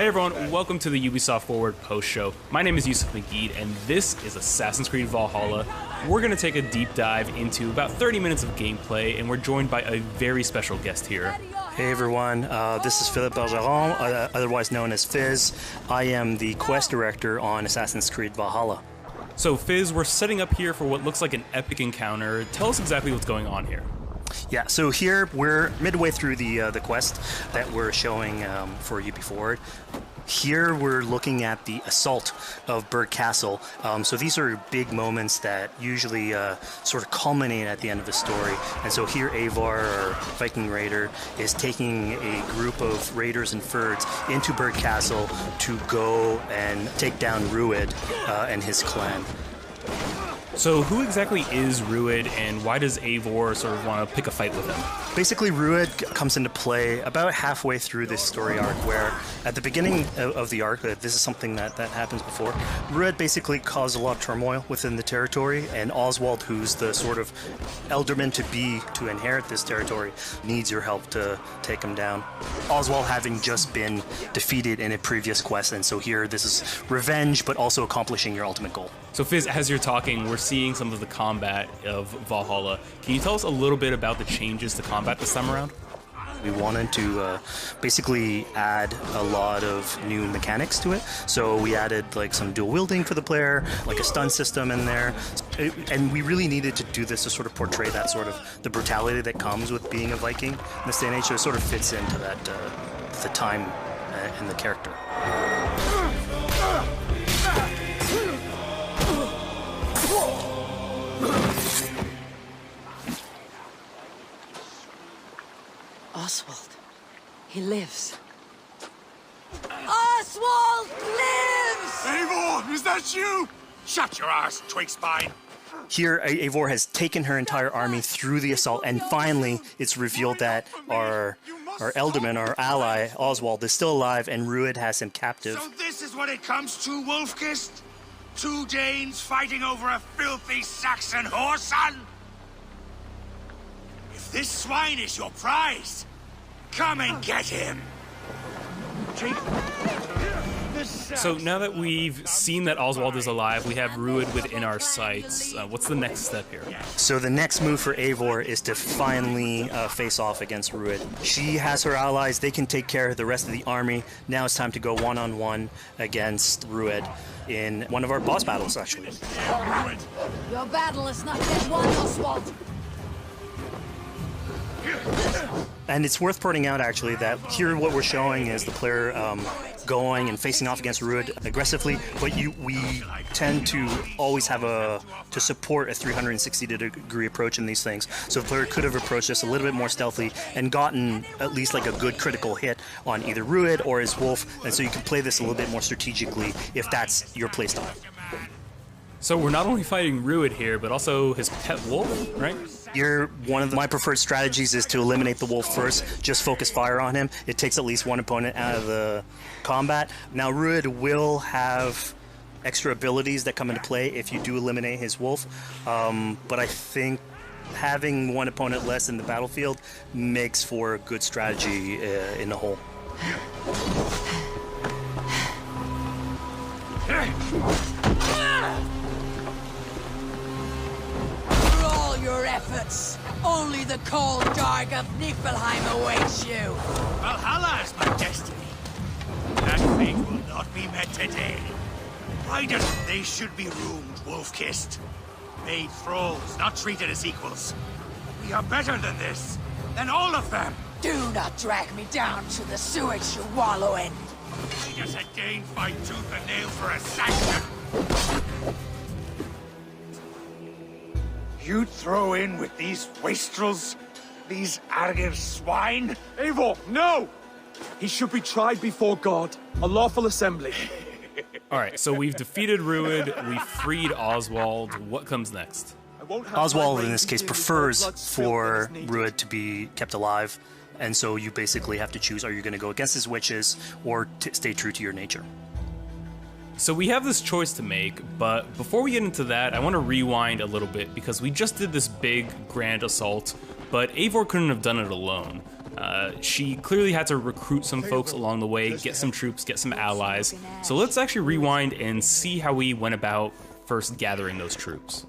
everyone, welcome to the Ubisoft Forward post-show. My name is Yusuf McGeed, and this is Assassin's Creed Valhalla. We're going to take a deep dive into about 30 minutes of gameplay, and we're joined by a very special guest here. Hey everyone, this is Philippe Bergeron, otherwise known as Fizz. I am the quest director on Assassin's Creed Valhalla. So Fizz, we're setting up here for what looks like an epic encounter. Tell us exactly what's going on here. Yeah, so here we're midway through the quest that we're showing for UB Forward. Here we're looking at the assault of Burg Castle. So these are big moments that usually sort of culminate at the end of the story. And so here Eivor, our Viking raider, is taking a group of raiders and Fyrds into Burg Castle to go and take down Rued and his clan. So who exactly is Rued, and why does Eivor sort of want to pick a fight with him? Basically, Rued comes into play about halfway through this story arc, where at the beginning of the arc, this is something that happens before, Rued basically caused a lot of turmoil within the territory, and Oswald, who's the sort of elderman to inherit this territory, needs your help to take him down. Oswald having just been defeated in a previous quest, and so here this is revenge, but also accomplishing your ultimate goal. So Fizz, as you're talking, we're seeing some of the combat of Valhalla. Can you tell us a little bit about the changes to combat this time around? We wanted to basically add a lot of new mechanics to it. So we added like some dual wielding for the player, like a stun system in there. And we really needed to do this to sort of portray that sort of the brutality that comes with being a Viking in this day and age. So it sort of fits into that, the time and the character. Oswald. He lives. Oswald lives! Eivor, is that you? Shut your arse, twig spine. Here, Eivor has taken her entire army through the assault, and finally it's revealed that our Elderman, our ally, Oswald, is still alive, and Rued has him captive. So this is what it comes to, Wolfkist? Two Danes fighting over a filthy Saxon whoreson? If this swine is your prize, come and get him! So now that we've seen that Oswald is alive, we have Rued within our sights. What's the next step here? So the next move for Eivor is to finally face off against Rued. She has her allies, they can take care of the rest of the army. Now it's time to go one-on-one against Rued in one of our boss battles, actually. Your battle is not yet won, Oswald. And it's worth pointing out, actually, that here what we're showing is the player going and facing off against Rued aggressively, but we tend to always have to support a 360-degree approach in these things. So the player could have approached this a little bit more stealthily and gotten at least like a good critical hit on either Rued or his wolf, and so you can play this a little bit more strategically if that's your playstyle. So we're not only fighting Rued here, but also his pet wolf, right? One of my preferred strategies is to eliminate the wolf first, just focus fire on him. It takes at least one opponent out of the combat. Now Rued will have extra abilities that come into play if you do eliminate his wolf, but I think having one opponent less in the battlefield makes for a good strategy in the whole. Your efforts. Only the cold dark of Niflheim awaits you. Valhalla is my destiny. That fate will not be met today. Why doesn't they should be roomed, Wolfkist? Made thralls, not treated as equals. We are better than this. Than all of them. Do not drag me down to the sewage you wallow in. Why does a Dane fight tooth and nail for a Saxon? You'd throw in with these wastrels? These arrogant swine? Eivor, no! He should be tried before God, a lawful assembly. Alright, so we've defeated Rued, we've freed Oswald. What comes next? Oswald, in this case, prefers for Rued to be kept alive, and so you basically have to choose, are you going to go against his wishes or stay true to your nature? So we have this choice to make, but before we get into that, I want to rewind a little bit because we just did this big, grand assault, but Eivor couldn't have done it alone. She clearly had to recruit some folks along the way, get some troops, get some allies. So let's actually rewind and see how we went about first gathering those troops.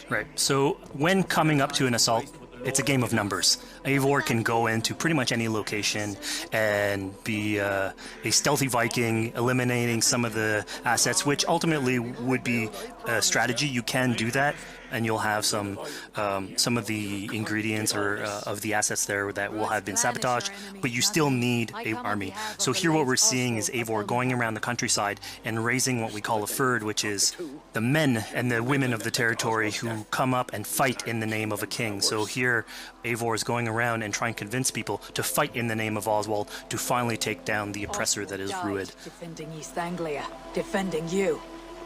Right. So when coming up to an assault, it's a game of numbers. Eivor can go into pretty much any location and be a stealthy Viking, eliminating some of the assets, which ultimately would be a strategy. You can do that, and you'll have some of the ingredients or of the assets there that will have been sabotaged, but you still need an army. So here what we're seeing is Eivor going around the countryside and raising what we call a fyrd, which is the men and the women of the territory who come up and fight in the name of a king. So here Eivor is going around and trying to convince people to fight in the name of Oswald to finally take down the oppressor that is Rued. Defending East Anglia, defending you.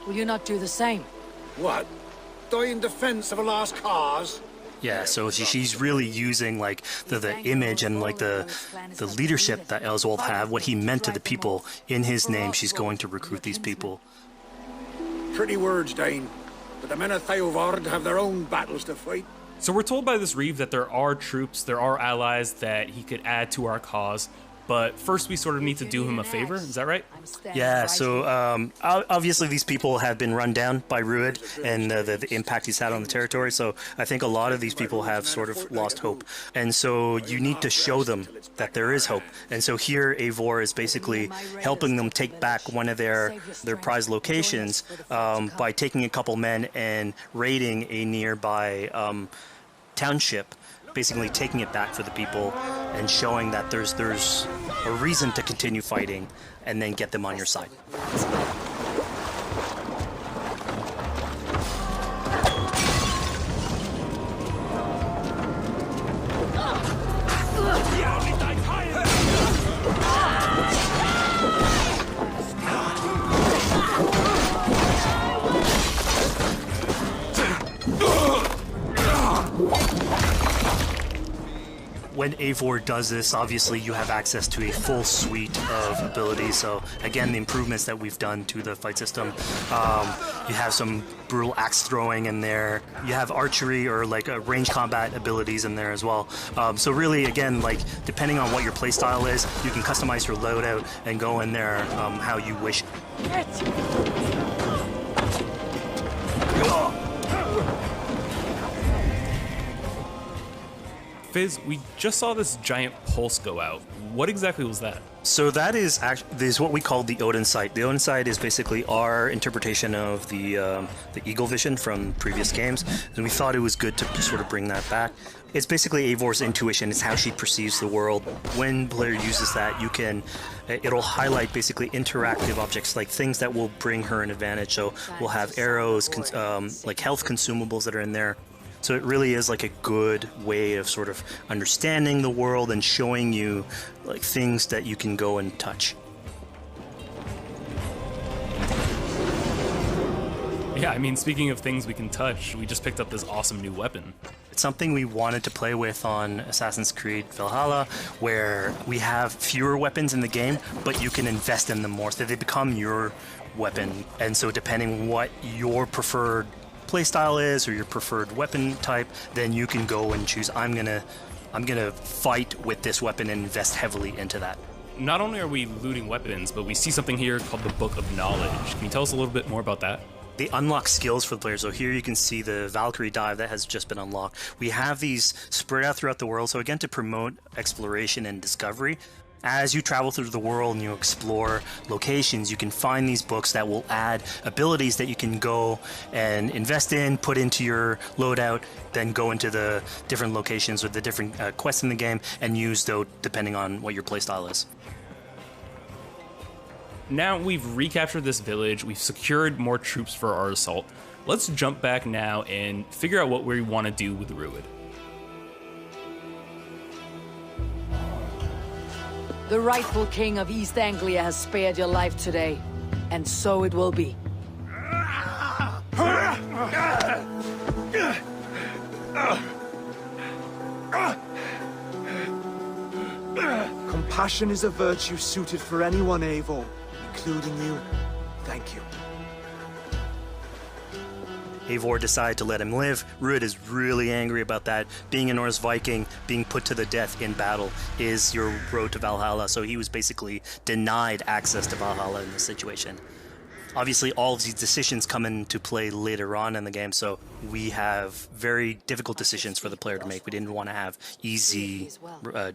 Will you not do the same? What? Die in defense of a lost cause? Yeah, so she's really using like the image and like the leadership that Oswald had, what he meant to the people in his name. She's going to recruit these people. Pretty words, Dane. But the men of Theovard have their own battles to fight. So we're told by this Reeve that there are troops, there are allies that he could add to our cause, but first we sort of need to do him a favor, is that right? Yeah, so obviously these people have been run down by Rued and the impact he's had on the territory, so I think a lot of these people have sort of lost hope. And so you need to show them that there is hope. And so here Eivor is basically helping them take back one of their prized locations by taking a couple men and raiding a nearby township, basically taking it back for the people and showing that there's a reason to continue fighting and then get them on your side. When Eivor does this, obviously you have access to a full suite of abilities. So again, the improvements that we've done to the fight system, you have some brutal axe throwing in there. You have archery or like range combat abilities in there as well. So really, again, like depending on what your playstyle is, you can customize your loadout and go in there how you wish. Fizz, we just saw this giant pulse go out. What exactly was that? So that is what we call the Odin sight. The Odin sight is basically our interpretation of the eagle vision from previous games, and we thought it was good to sort of bring that back. It's basically Eivor's intuition. It's how she perceives the world. When player uses that, it'll highlight basically interactive objects, like things that will bring her an advantage. So we'll have arrows, like health consumables that are in there. So it really is like a good way of sort of understanding the world and showing you like things that you can go and touch. Yeah, I mean, speaking of things we can touch, we just picked up this awesome new weapon. It's something we wanted to play with on Assassin's Creed Valhalla, where we have fewer weapons in the game, but you can invest in them more, so they become your weapon. And so depending what your preferred playstyle is or your preferred weapon type, then you can go and choose, I'm gonna fight with this weapon and invest heavily into that. Not only are we looting weapons, but we see something here called the Book of Knowledge. Can you tell us a little bit more about that? They unlock skills for the players. So here you can see the Valkyrie dive that has just been unlocked. We have these spread out throughout the world, so again, to promote exploration and discovery. As you travel through the world and you explore locations, you can find these books that will add abilities that you can go and invest in, put into your loadout, then go into the different locations or the different quests in the game and use those depending on what your playstyle is. Now we've recaptured this village, we've secured more troops for our assault. Let's jump back now and figure out what we want to do with Rued. The rightful king of East Anglia has spared your life today, and so it will be. Compassion is a virtue suited for anyone, Eivor, including you. Thank you. Eivor decided to let him live. Rued is really angry about that. Being a Norse Viking, being put to the death in battle is your road to Valhalla. So he was basically denied access to Valhalla in this situation. Obviously, all of these decisions come into play later on in the game, so we have very difficult decisions for the player to make. We didn't want to have easy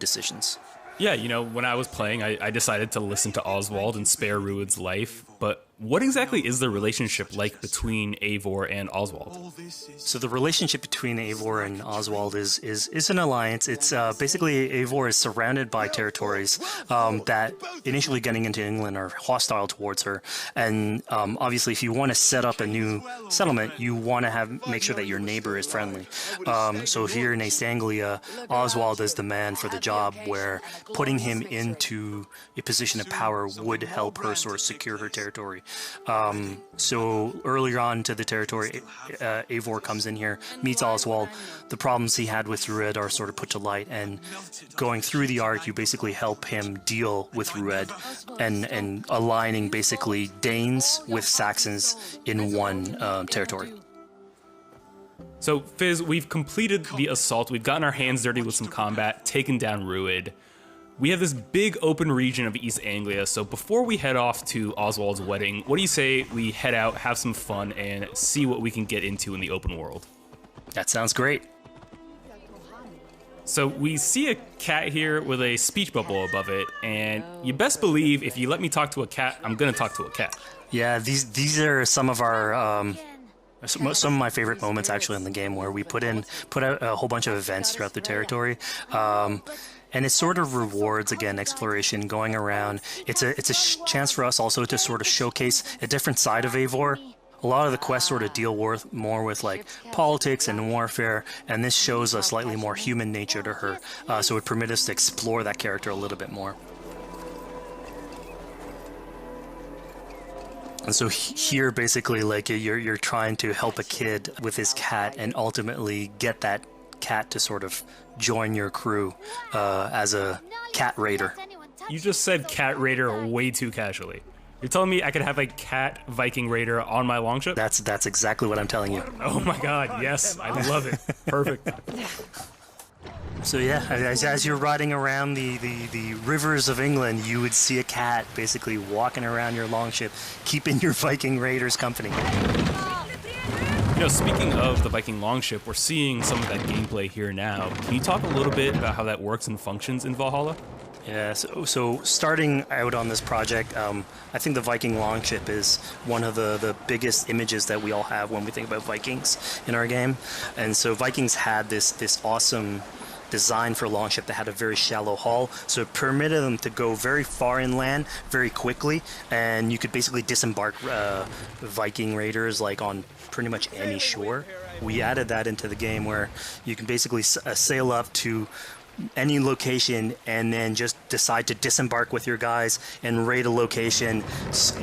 decisions. Yeah, you know, when I was playing, I decided to listen to Oswald and spare Rued's life, but what exactly is the relationship like between Eivor and Oswald? So the relationship between Eivor and Oswald is an alliance. It's basically Eivor is surrounded by territories that initially getting into England are hostile towards her, and obviously if you want to set up a new settlement, you want to make sure that your neighbor is friendly. So here in East Anglia, Oswald is the man for the job, where putting him into a position of power would help her sort of secure her territory. So earlier on to the territory, Eivor comes in here, meets Oswald. The problems he had with Rued are sort of put to light, and going through the arc, you basically help him deal with Rued and aligning basically Danes with Saxons in one territory. So, Fizz, we've completed the assault. We've gotten our hands dirty with some combat, taken down Rued. We have this big open region of East Anglia, so before we head off to Oswald's wedding, what do you say we head out, have some fun, and see what we can get into in the open world? That sounds great. So we see a cat here with a speech bubble above it, and you best believe if you let me talk to a cat, I'm gonna talk to a cat. Yeah, these are some of our some of my favorite moments actually in the game, where we put out a whole bunch of events throughout the territory. And it sort of rewards, again, exploration, going around. It's a chance for us also to sort of showcase a different side of Eivor. A lot of the quests sort of deal more with like politics and warfare, and this shows a slightly more human nature to her. So it permits us to explore that character a little bit more. And so here, basically, like you're trying to help a kid with his cat, and ultimately get that cat to sort of join your crew as a cat raider. You just said cat raider way too casually. You're telling me I could have a cat Viking raider on my longship? That's exactly what I'm telling you. Oh my god, yes, I love it. Perfect. So yeah, as you're riding around the rivers of England, you would see a cat basically walking around your longship, keeping your Viking raiders company. You know, speaking of the Viking longship, we're seeing some of that gameplay here now. Can you talk a little bit about how that works and functions in Valhalla? Yeah, so starting out on this project, I think the Viking longship is one of the biggest images that we all have when we think about Vikings in our game. And so Vikings had this awesome design for a longship that had a very shallow hull, so it permitted them to go very far inland very quickly, and you could basically disembark Viking raiders like on pretty much any shore. We added that into the game, where you can basically sail up to any location and then just decide to disembark with your guys and raid a location,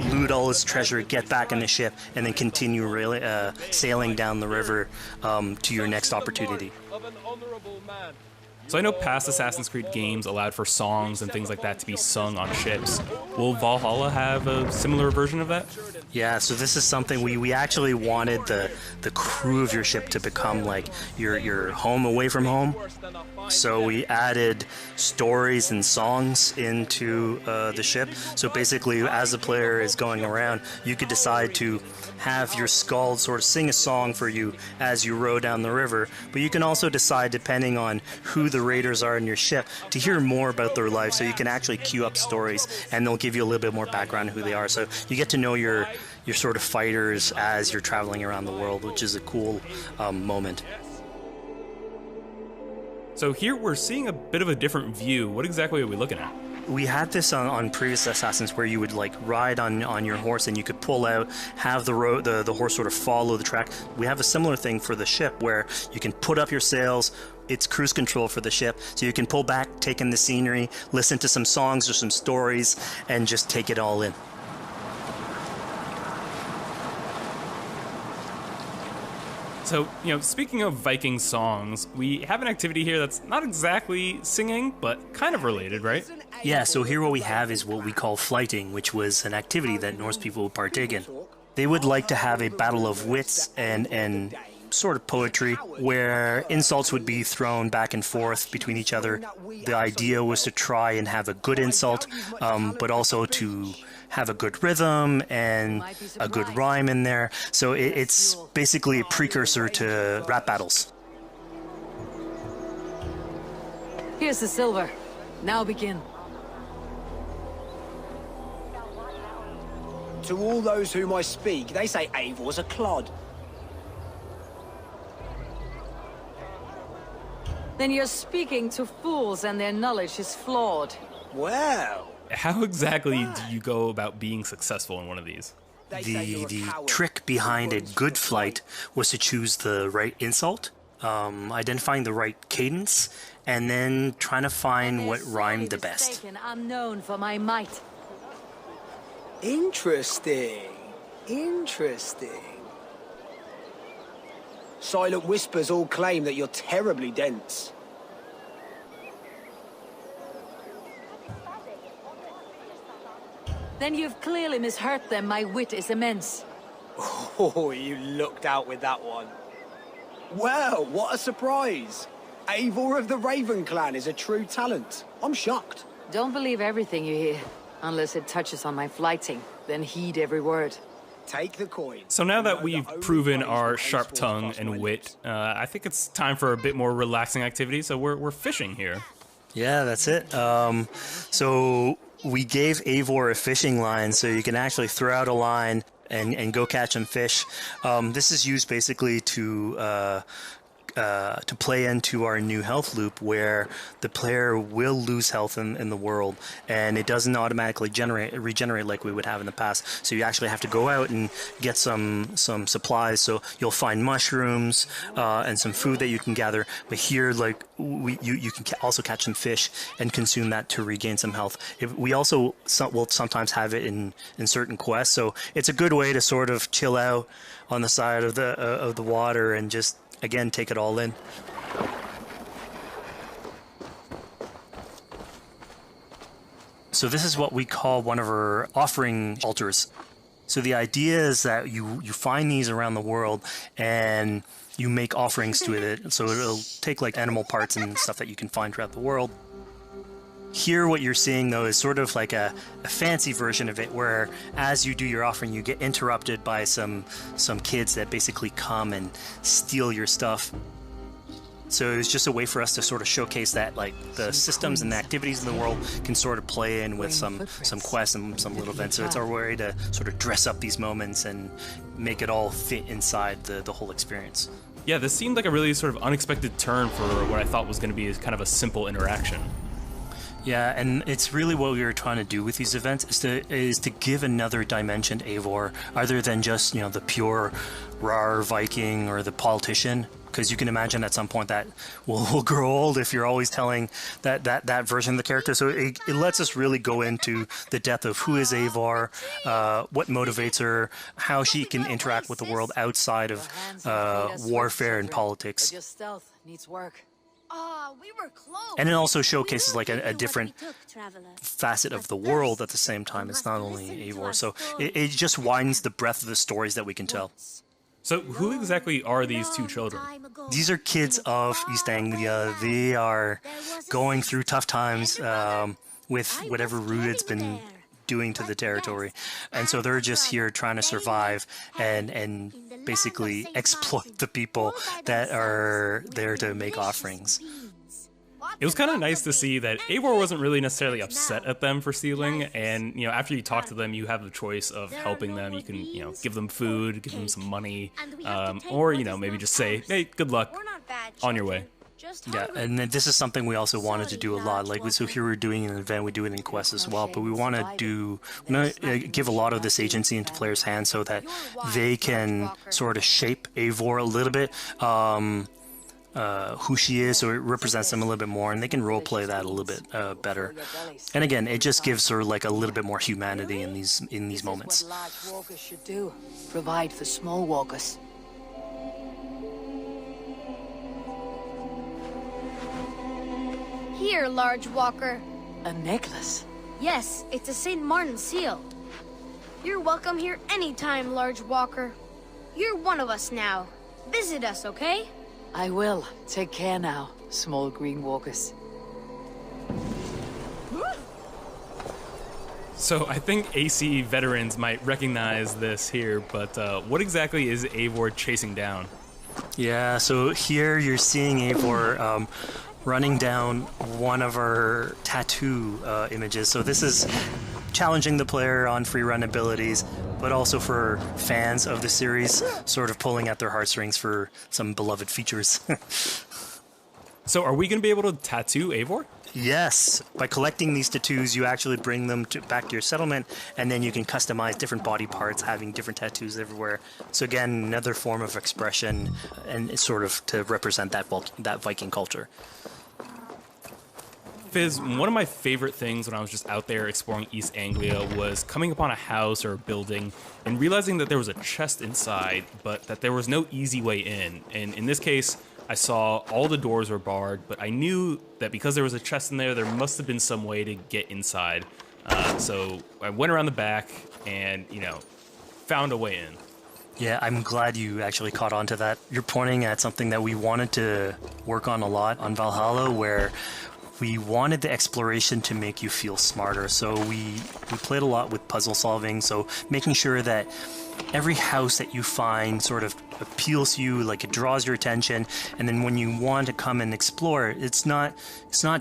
loot all its treasure, get back in the ship, and then continue sailing down the river to your next opportunity. So I know past Assassin's Creed games allowed for songs and things like that to be sung on ships. Will Valhalla have a similar version of that? Yeah, so this is something we actually wanted the crew of your ship to become like your home away from home. So we added stories and songs into the ship. So basically, as the player is going around, you could decide to have your skald sort of sing a song for you as you row down the river. But you can also decide, depending on who the raiders are in your ship, to hear more about their life. So you can actually queue up stories, and they'll give you a little bit more background on who they are. So you get to know your sort of fighters as you're traveling around the world, which is a cool moment. So here we're seeing a bit of a different view. What exactly are we looking at? We had this on previous Assassins, where you would like ride on your horse, and you could pull out, have the horse sort of follow the track. We have a similar thing for the ship, where you can put up your sails. It's cruise control for the ship, so you can pull back, take in the scenery, listen to some songs or some stories, and just take it all in. So, you know, speaking of Viking songs, we have an activity here that's not exactly singing, but kind of related, right? Yeah, so here what we have is what we call flighting, which was an activity that Norse people would partake in. they would like to have a battle of wits and sort of poetry where insults would be thrown back and forth between each other. The idea was to try and have a good insult, but also to have a good rhythm and a good rhyme in there. So it's basically a precursor to rap battles. Here's the silver. Now begin. To all those whom I speak, they say Eivor's a clod. Then you're speaking to fools and their knowledge is flawed. Well... How exactly do you go about being successful in one of these? The trick behind a good flight was to choose the right insult, identifying the right cadence, and then trying to find what rhymed the best. I'm known for my might. Interesting. Interesting. Silent whispers all claim that you're terribly dense. Then you've clearly misheard them. My wit is immense. Oh, you looked out with that one. Well, what a surprise. Eivor of the Raven Clan is a true talent. I'm shocked. Don't believe everything you hear, unless it touches on my flighting. Then heed every word. Take the coin. So now that we've proven our sharp tongue and wit, I think it's time for a bit more relaxing activity. So we're fishing here. Yeah, that's it. So we gave Eivor a fishing line, so you can actually throw out a line and go catch some fish. This is used basically to play into our new health loop, where the player will lose health in the world, and it doesn't automatically regenerate like we would have in the past. So you actually have to go out and get some supplies. So you'll find mushrooms and some food that you can gather. But here, like you can also catch some fish and consume that to regain some health. We also will sometimes have it in certain quests. So it's a good way to sort of chill out on the side of the water and just, again, take it all in. So this is what we call one of our offering altars. So the idea is that you find these around the world and you make offerings to it. So it'll take like animal parts and stuff that you can find throughout the world. Here what you're seeing though is sort of like a fancy version of it, where as you do your offering you get interrupted by some kids that basically come and steal your stuff. So it was just a way for us to sort of showcase that like the systems and the activities in the world can sort of play in with some quests and some little events. So it's our way to sort of dress up these moments and make it all fit inside the whole experience. Yeah, this seemed like a really sort of unexpected turn for what I thought was going to be kind of a simple interaction. Yeah, and it's really what we were trying to do with these events is to give another dimension to Eivor, other than just, you know, the pure rar Viking or the politician. Because you can imagine at some point that will grow old if you're always telling that version of the character. So it lets us really go into the depth of who is Eivor, what motivates her, how she can interact with the world outside of warfare and politics. Your stealth needs work. We were close. And it also showcases like a different facet of the world at the same time. It's not only Eivor. So it just widens the breadth of the stories that we can tell. So who exactly are these two children? These are kids of East Anglia. They are going through tough times with whatever Rued's been doing to the territory. And so they're just here trying to survive and basically exploit the people that are there to make offerings. It was kind of nice to see that Eivor wasn't really necessarily upset at them for stealing, and, you know, after you talk to them, you have the choice of helping them. You can, you know, give them food, give them some money, or, you know, maybe just say, hey, good luck, on your way. Yeah, and this is something we also wanted to do a lot. Like, so here we're doing an event, we do it in quests as well, but we want to give a lot of this agency into players' hands so that they can sort of shape Eivor a little bit. Who she is, so it represents them a little bit more, and they can roleplay that a little bit better. And again, it just gives her like a little bit more humanity in these moments. What large walkers should do. Provide for small walkers. Here, large walker. A necklace. Yes, it's a St. Martin seal. You're welcome here anytime, Large Walker. You're one of us now. Visit us, okay? I will. Take care now, small green walkers. So I think AC veterans might recognize this here, but what exactly is Eivor chasing down? Yeah, so here you're seeing Eivor running down one of our tattoo images. So this is challenging the player on free run abilities, but also for fans of the series, sort of pulling at their heartstrings for some beloved features. So are we going to be able to tattoo Eivor? Yes, by collecting these tattoos, you actually bring them back to your settlement, and then you can customize different body parts, having different tattoos everywhere. So again, another form of expression, and it's sort of to represent that Viking culture. Fizz, one of my favorite things when I was just out there exploring East Anglia was coming upon a house or a building and realizing that there was a chest inside, but that there was no easy way in. And in this case, I saw all the doors were barred, but I knew that because there was a chest in there, there must have been some way to get inside. So I went around the back and, found a way in. Yeah, I'm glad you actually caught on to that. You're pointing at something that we wanted to work on a lot on Valhalla, where we wanted the exploration to make you feel smarter. So we played a lot with puzzle solving, so making sure that every house that you find sort of appeals to you, like it draws your attention, and then when you want to come and explore, it's not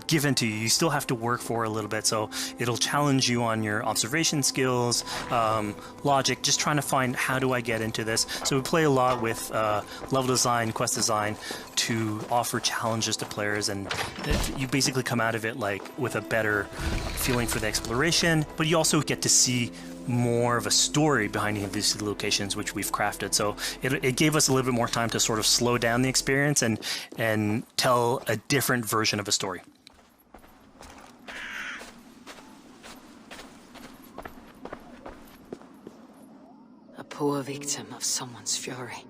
given to you. You still have to work for it a little bit, so it'll challenge you on your observation skills, logic, just trying to find how do I get into this. So we play a lot with level design, quest design to offer challenges to players, and you basically come out of it like with a better feeling for the exploration, but you also get to see more of a story behind these locations, which we've crafted. So it gave us a little bit more time to sort of slow down the experience and tell a different version of a story. A poor victim of someone's fury.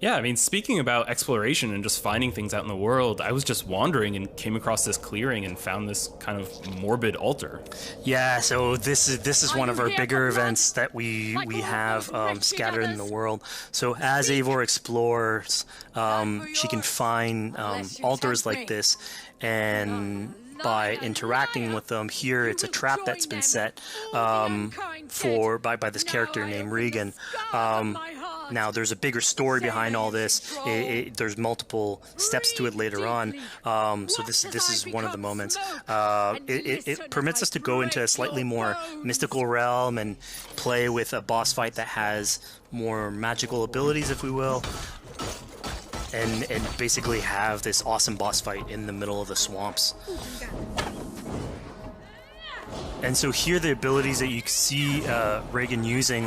Yeah, I mean, speaking about exploration and just finding things out in the world, I was just wandering and came across this clearing and found this kind of morbid altar. Yeah, so this is one of our bigger events that we have scattered in the world. So as Eivor explores, she can find altars like this, and by interacting with them, here it's a trap that's been set by this character named Regan. Now, there's a bigger story behind all this. There's multiple steps to it later on. So this is one of the moments. It permits us to go into a slightly more mystical realm and play with a boss fight that has more magical abilities, if we will. And basically have this awesome boss fight in the middle of the swamps. And so here the abilities that you see Reagan using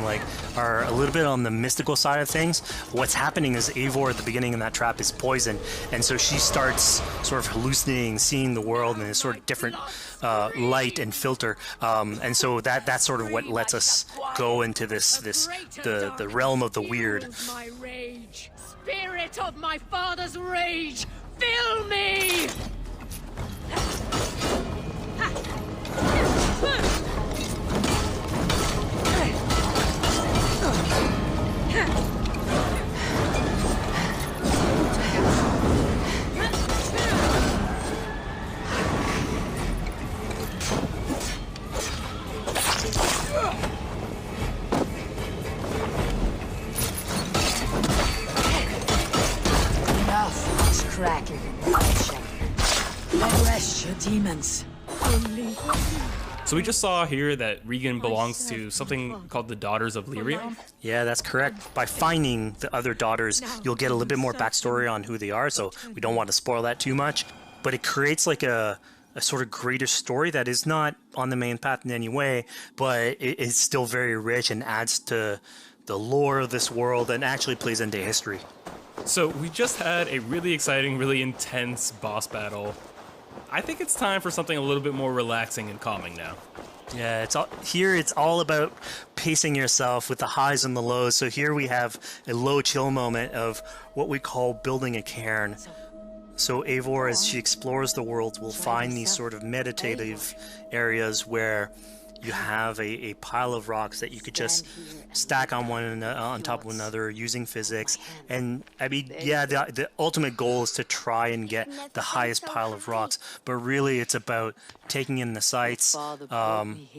are a little bit on the mystical side of things. What's happening is Eivor at the beginning in that trap is poisoned, and so she starts sort of hallucinating, seeing the world in a sort of different light and filter. And so that's sort of what lets us go into the realm of the weird. My rage, spirit of my father's rage, fill me! Enough is crackling and crashing. Let rest your demons. So we just saw here that Regan belongs to something called the Daughters of Lyrium. Yeah, that's correct. By finding the other daughters, you'll get a little bit more backstory on who they are, so we don't want to spoil that too much. But it creates like a sort of greater story that is not on the main path in any way, but it is still very rich and adds to the lore of this world and actually plays into history. So we just had a really exciting, really intense boss battle. I think it's time for something a little bit more relaxing and calming now. Yeah, it's all about pacing yourself with the highs and the lows. So here we have a low chill moment of what we call building a cairn. So Eivor, as she explores the world, will find these sort of meditative areas where you have a pile of rocks that you could just stack on top of another using physics. And I mean, yeah, the ultimate goal is to try and get the highest pile of rocks, but really it's about taking in the sights,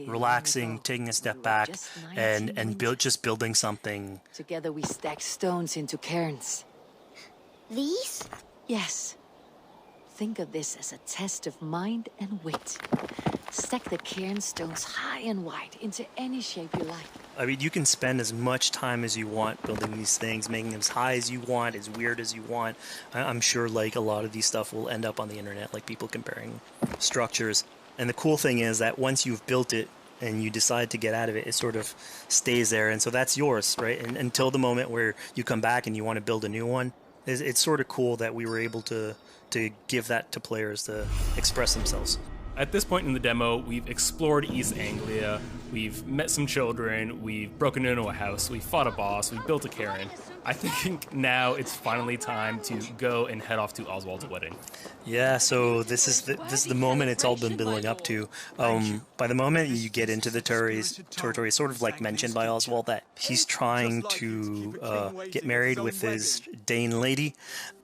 relaxing, taking a step back, and just building something. Together we stack stones into cairns. These? Yes. Think of this as a test of mind and wit. Stack the cairn stones high and wide into any shape you like. I mean, you can spend as much time as you want building these things, making them as high as you want, as weird as you want. I'm sure, like, a lot of these stuff will end up on the internet, like people comparing structures. And the cool thing is that once you've built it and you decide to get out of it, it sort of stays there. And so that's yours, right? And until the moment where you come back and you want to build a new one, it's sort of cool that we were able to give that to players to express themselves. At this point in the demo, we've explored East Anglia, we've met some children, we've broken into a house, we fought a boss, we built a cairn. I think now it's finally time to go and head off to Oswald's wedding. Yeah, so this is the moment it's all been building up to. By the moment you get into the territory, it's sort of like mentioned by Oswald that he's trying to get married with his Dane lady.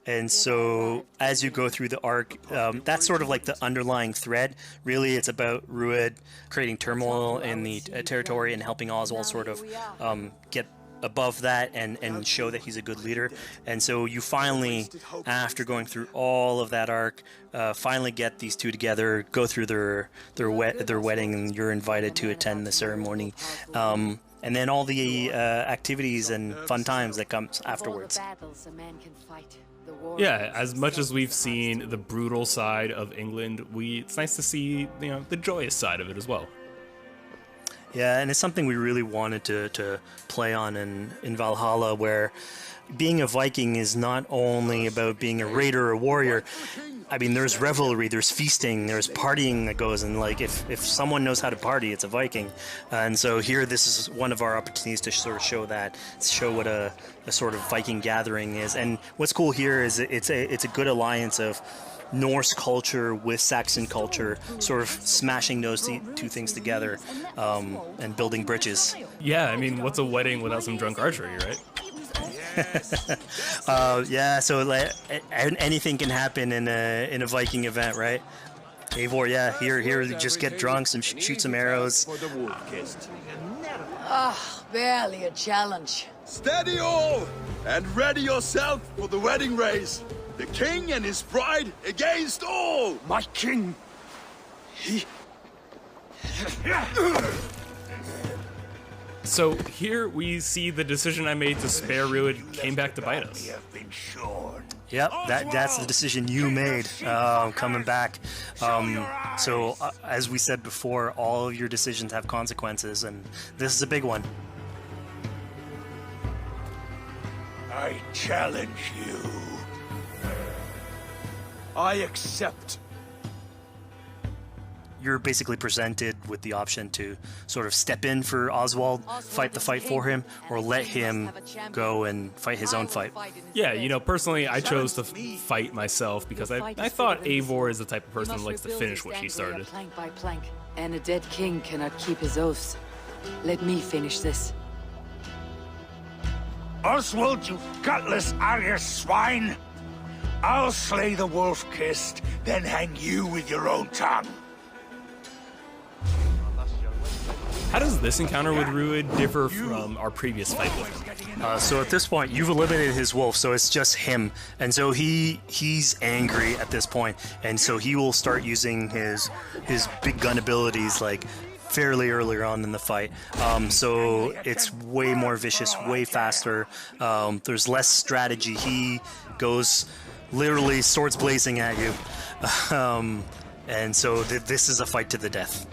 And so as you go through the arc, that's sort of like the underlying thread. Really, it's about Rued creating turmoil in the territory and helping Oswald sort of get above that and show that he's a good leader. And so you finally, after going through all of that arc, finally get these two together, go through their wedding, and you're invited to attend the ceremony. And then all the activities and fun times that comes afterwards. Yeah, as much as we've seen the brutal side of England, it's nice to see, the joyous side of it as well. Yeah, and it's something we really wanted to play on in Valhalla, where being a Viking is not only about being a raider or a warrior. I mean, there's revelry, there's feasting, there's partying that goes, and like if someone knows how to party, it's a Viking. And so here, this is one of our opportunities to sort of show what a sort of Viking gathering is. And what's cool here is it's a good alliance of Norse culture with Saxon culture, sort of smashing those two things together and building bridges. Yeah, I mean, what's a wedding without some drunk archery, right? Yeah, so like, anything can happen in a Viking event, right? Eivor, yeah, here, just get drunk, shoot some arrows. Barely a challenge. Steady all, and ready yourself for the wedding race. The king and his bride against all. My king, he... So here we see the decision I made to spare Rued came back to bite us. Yep, that's the decision you made, coming back. So as we said before, all of your decisions have consequences, and this is a big one. I challenge you. I accept. You're basically presented with the option to sort of step in for Oswald, fight the fight for him, or let him go and fight his own fight. Yeah, personally, I chose to fight myself because I thought Eivor is the type of person who likes to finish what she started. Plank by plank, and a dead king cannot keep his oaths. Let me finish this. Oswald, you gutless Arya swine! I'll slay the wolf-kissed, then hang you with your own tongue. How does this encounter with Rued differ from our previous fight with him? So at this point, you've eliminated his wolf, so it's just him. And so he's angry at this point, and so he will start using his big gun abilities like fairly earlier on in the fight. So it's way more vicious, way faster. There's less strategy. He goes literally swords blazing at you. And so this is a fight to the death.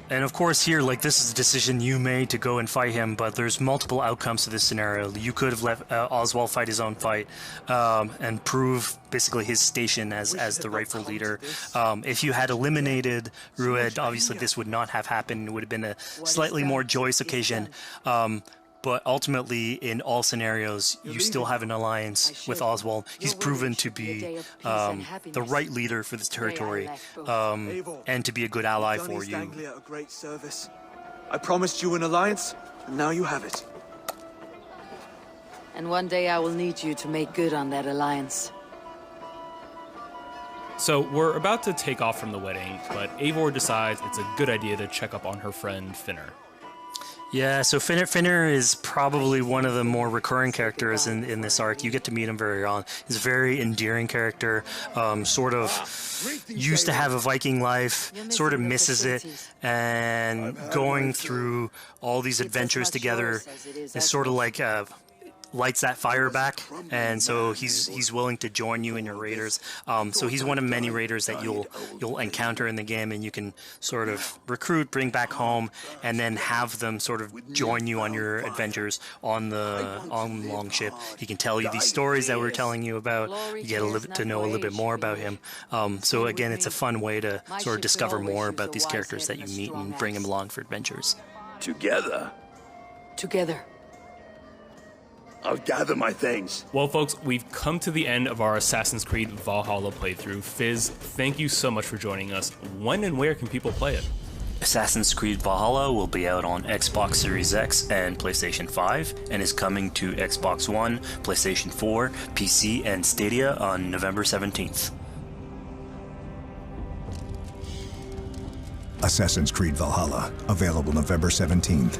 And of course, here, like, this is a decision you made to go and fight him, but there's multiple outcomes to this scenario. You could have let Oswald fight his own fight and prove basically his station as the rightful leader. If you had eliminated Rued, obviously this would not have happened. It would have been a slightly more joyous occasion. But ultimately, in all scenarios, you still have an alliance with Oswald. He's proven to be the right leader for this territory and to be a good ally for you. A great service. I promised you an alliance, and now you have it. And one day I will need you to make good on that alliance. So we're about to take off from the wedding, but Eivor decides it's a good idea to check up on her friend Finner. Yeah, so Finner is probably one of the more recurring characters in this arc. You get to meet him very early on. He's a very endearing character, sort of used to have a Viking life, sort of misses it, and going through all these adventures together is sort of like lights that fire back, and so he's willing to join you in your raiders. So he's one of many raiders that you'll encounter in the game, and you can sort of recruit, bring back home, and then have them sort of join you on your adventures on the longship. He can tell you these stories that we're telling you about. You get to know a little bit more about him. So again, it's a fun way to sort of discover more about these characters that you meet and bring them along for adventures. Together, I'll gather my things. Well, folks, we've come to the end of our Assassin's Creed Valhalla playthrough. Fizz, thank you so much for joining us. When and where can people play it? Assassin's Creed Valhalla will be out on Xbox Series X and PlayStation 5 and is coming to Xbox One, PlayStation 4, PC, and Stadia on November 17th. Assassin's Creed Valhalla, available November 17th.